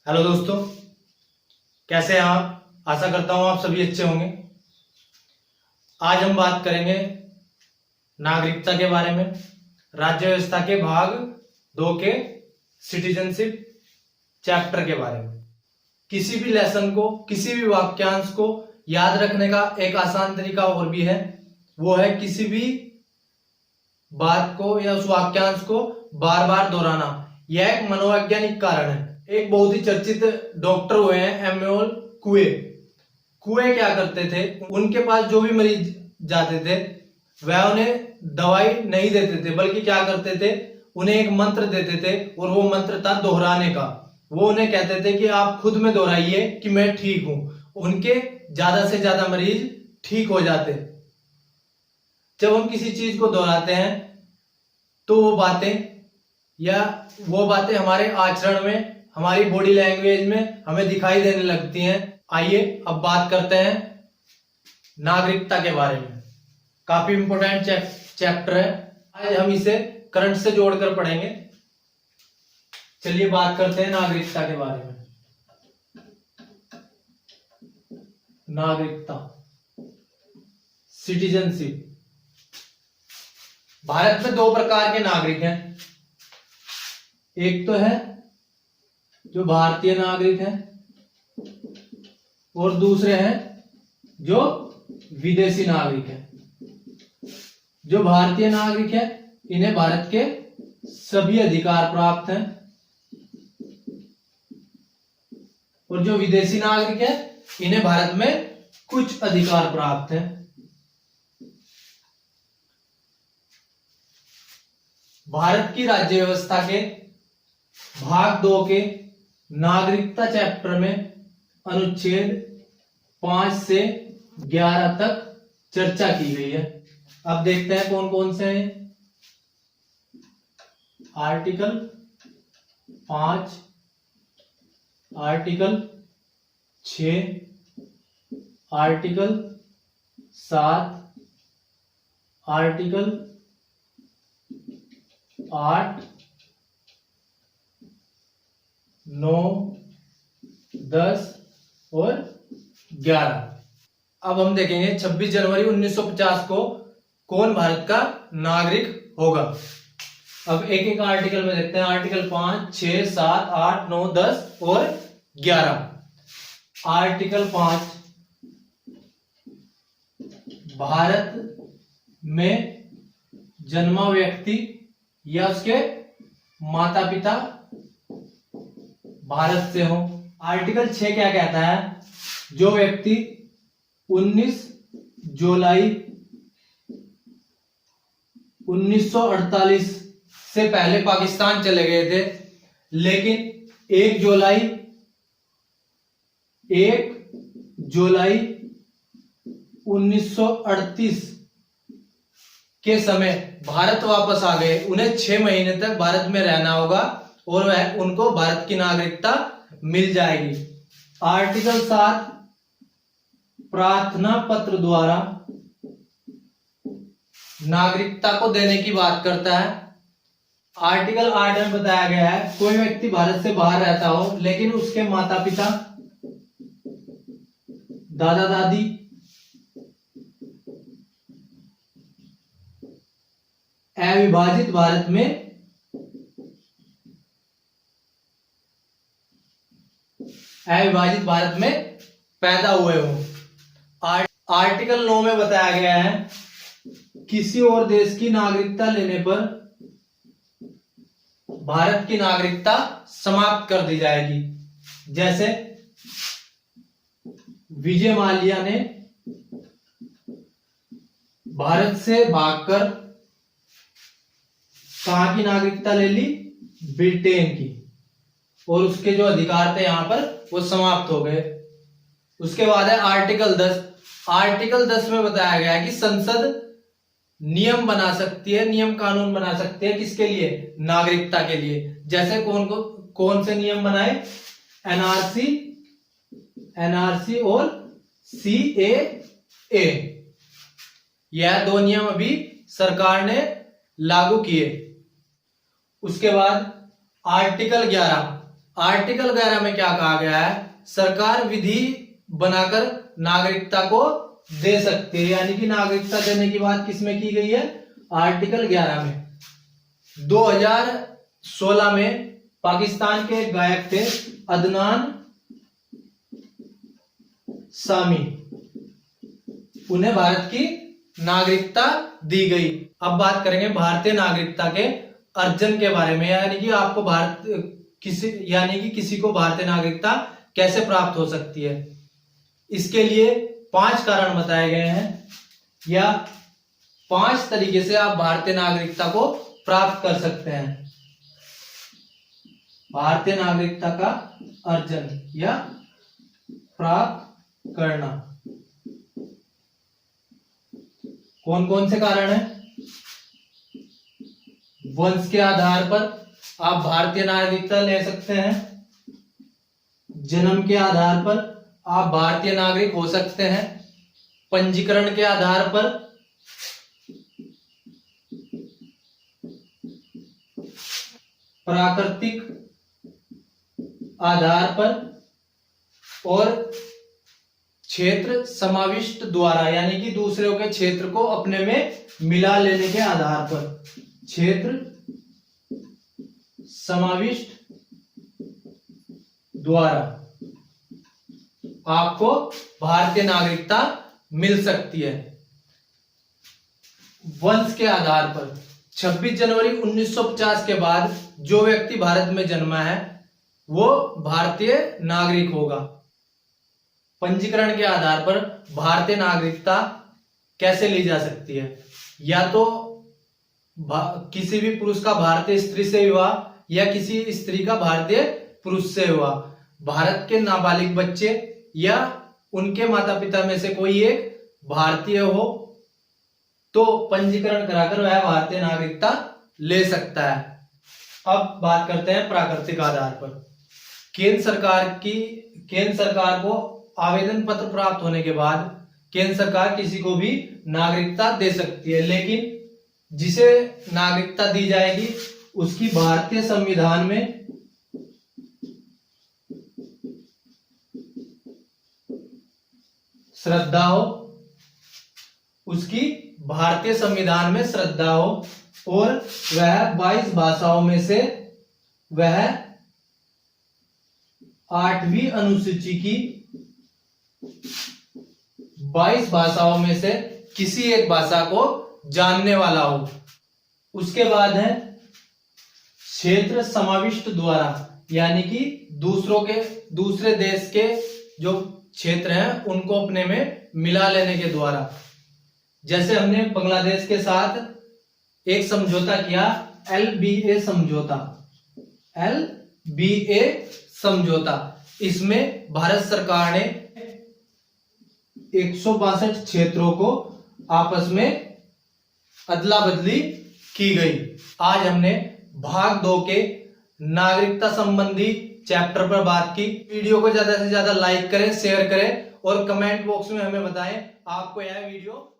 Hello दोस्तों, कैसे हैं आप। आशा करता हूं आप सभी अच्छे होंगे। आज हम बात करेंगे नागरिकता के बारे में, राज्य व्यवस्था के भाग 2 के सिटीजनशिप चैप्टर के बारे में। किसी भी लेसन को, किसी भी वाक्यांश को याद रखने का एक आसान तरीका और भी है, वो है किसी भी बात को या उस वाक्यांश को बार बार दोहराना। यह एक मनोवैज्ञानिक कारण है। एक बहुत ही चर्चित डॉक्टर हुए हैं एम्यूल कुए। कुए क्या करते थे, उनके पास जो भी मरीज जाते थे वह उन्हें दवाई नहीं देते थे, बल्कि क्या करते थे, उन्हें एक मंत्र देते थे और वो मंत्र था दोहराने का। वो उन्हें कहते थे कि आप खुद में दोहराइए कि मैं ठीक हूं। उनके ज्यादा से ज्यादा मरीज ठीक हो जाते। जब हम किसी चीज को दोहराते हैं तो वो बातें हमारे आचरण में, हमारी बॉडी लैंग्वेज में हमें दिखाई देने लगती हैं। आइए अब बात करते हैं नागरिकता के बारे में। काफी इंपोर्टेंट चैप्टर है। आज हम इसे करंट से जोड़कर पढ़ेंगे। चलिए बात करते हैं नागरिकता के बारे में। नागरिकता, सिटीजनशिप। भारत में 2 प्रकार के नागरिक हैं। एक तो है जो भारतीय नागरिक है और दूसरे हैं जो विदेशी नागरिक है। जो भारतीय नागरिक है इन्हें भारत के सभी अधिकार प्राप्त हैं और जो विदेशी नागरिक है इन्हें भारत में कुछ अधिकार प्राप्त हैं। भारत की राज्य व्यवस्था के भाग 2 के नागरिकता चैप्टर में अनुच्छेद 5 से 11 तक चर्चा की गई है। अब देखते हैं कौन कौन से हैं। आर्टिकल 5, आर्टिकल 6, आर्टिकल 7, आर्टिकल 8, 9, 10 और 11। अब हम देखेंगे 26 जनवरी 1950 को कौन भारत का नागरिक होगा। अब एक एक आर्टिकल में देखते हैं। आर्टिकल 5, 6, 7, 8, 9, 10 और 11। आर्टिकल 5, भारत में जन्मा व्यक्ति या उसके माता पिता भारत से हो। आर्टिकल 6 क्या कहता है, जो व्यक्ति 19 जुलाई 1948 से पहले पाकिस्तान चले गए थे, लेकिन 1 जुलाई 1938 के समय भारत वापस आ गए, उन्हें 6 महीने तक भारत में रहना होगा और वह उनको भारत की नागरिकता मिल जाएगी। आर्टिकल 7 प्रार्थना पत्र द्वारा नागरिकता को देने की बात करता है। आर्टिकल 8 में बताया गया है, कोई व्यक्ति भारत से बाहर रहता हो लेकिन उसके माता पिता, दादा दादी, अविभाजित भारत में पैदा हुए हो। आर्टिकल 9 में बताया गया है, किसी और देश की नागरिकता लेने पर भारत की नागरिकता समाप्त कर दी जाएगी। जैसे विजय माल्या ने भारत से भागकर कहां की नागरिकता ले ली, ब्रिटेन की, और उसके जो अधिकार थे यहां पर वो समाप्त हो गए। उसके बाद है आर्टिकल 10। आर्टिकल 10 में बताया गया है कि संसद नियम बना सकती है, नियम कानून बना सकती है, किसके लिए, नागरिकता के लिए। जैसे कौन से नियम बनाए, एनआरसी और सीएए। यह 2 नियम अभी सरकार ने लागू किए। उसके बाद आर्टिकल 11 आर्टिकल 11 में क्या कहा गया है, सरकार विधि बनाकर नागरिकता को दे सकती है, यानी कि नागरिकता देने की बात किसमें की गई है, आर्टिकल 11 में। 2016 में पाकिस्तान के एक गायक थे अदनान सामी, उन्हें भारत की नागरिकता दी गई। अब बात करेंगे भारतीय नागरिकता के अर्जन के बारे में, यानी कि आपको किसी को भारतीय नागरिकता कैसे प्राप्त हो सकती है। इसके लिए 5 कारण बताए गए हैं, या 5 तरीके से आप भारतीय नागरिकता को प्राप्त कर सकते हैं। भारतीय नागरिकता का अर्जन या प्राप्त करना, कौन कौन से कारण हैं? वंश के आधार पर आप भारतीय नागरिकता ले सकते हैं, जन्म के आधार पर आप भारतीय नागरिक हो सकते हैं, पंजीकरण के आधार पर, प्राकृतिक आधार पर, और क्षेत्र समाविष्ट द्वारा, यानी कि दूसरों के क्षेत्र को अपने में मिला लेने के आधार पर, क्षेत्र समाविष्ट द्वारा आपको भारतीय नागरिकता मिल सकती है। वंश के आधार पर 26 जनवरी 1950 के बाद जो व्यक्ति भारत में जन्मा है वो भारतीय नागरिक होगा। पंजीकरण के आधार पर भारतीय नागरिकता कैसे ली जा सकती है, या तो किसी भी पुरुष का भारतीय स्त्री से विवाह या किसी स्त्री का भारतीय पुरुष से विवाह, भारत के नाबालिग बच्चे या उनके माता पिता में से कोई एक भारतीय हो तो पंजीकरण कराकर वह भारतीय नागरिकता ले सकता है। अब बात करते हैं प्राकृतिक आधार पर। केंद्र सरकार को आवेदन पत्र प्राप्त होने के बाद केंद्र सरकार किसी को भी नागरिकता दे सकती है, लेकिन जिसे नागरिकता दी जाएगी उसकी भारतीय संविधान में श्रद्धा हो, उसकी भारतीय संविधान में श्रद्धा हो और वह 22 भाषाओं में से वह 8वीं अनुसूची की 22 भाषाओं में से किसी एक भाषा को जानने वाला हो। उसके बाद है क्षेत्र समाविष्ट द्वारा, यानी कि दूसरे देश के जो क्षेत्र हैं उनको अपने में मिला लेने के द्वारा। जैसे हमने बांग्लादेश के साथ एक समझौता किया, LBA समझौता। इसमें भारत सरकार ने 162 क्षेत्रों को आपस में अदला बदली की गई। आज हमने भाग 2 के नागरिकता संबंधी चैप्टर पर बात की। वीडियो को ज्यादा से ज्यादा लाइक करें, शेयर करें और कमेंट बॉक्स में हमें बताएं आपको यह वीडियो